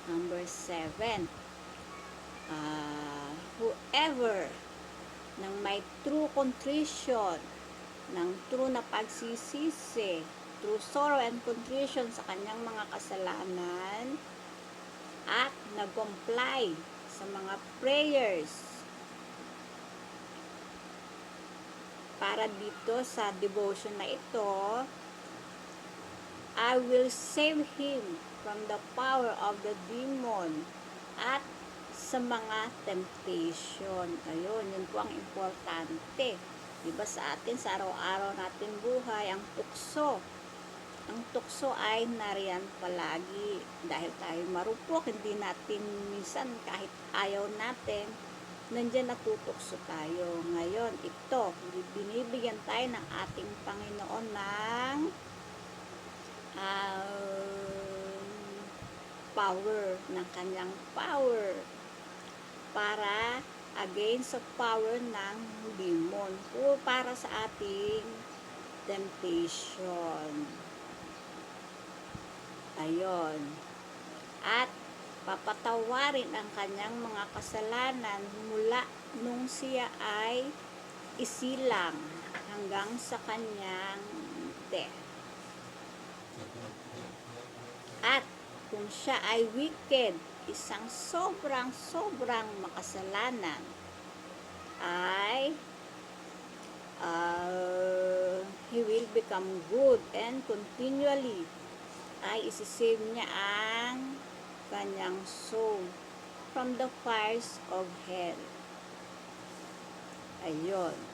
Number 7. Whoever ng may true contrition, ng true na pagsisisi, true sorrow and contrition sa kanyang mga kasalanan, at nag-comply sa mga prayers para dito sa devotion na ito, I will save him from the power of the demon at sa mga temptation. Ayun, yun po ang importante. Diba sa atin, sa araw-araw natin buhay, ang tukso. Ang tukso ay nariyan palagi. Dahil tayo marupok, hindi natin minsan kahit ayaw natin, nandiyan natutukso tayo. Ngayon, ito, binibigyan tayo ng ating Panginoon ng power, ng kanyang power para against sa power ng demon o para sa ating temptation. Ayon. At papatawarin ang kanyang mga kasalanan mula nung siya ay isilang hanggang sa kanyang death. At kung siya ay wicked, isang sobrang makasalanan, ay he will become good and continually ay isisave niya ang kanyang soul from the fires of hell. Ayun.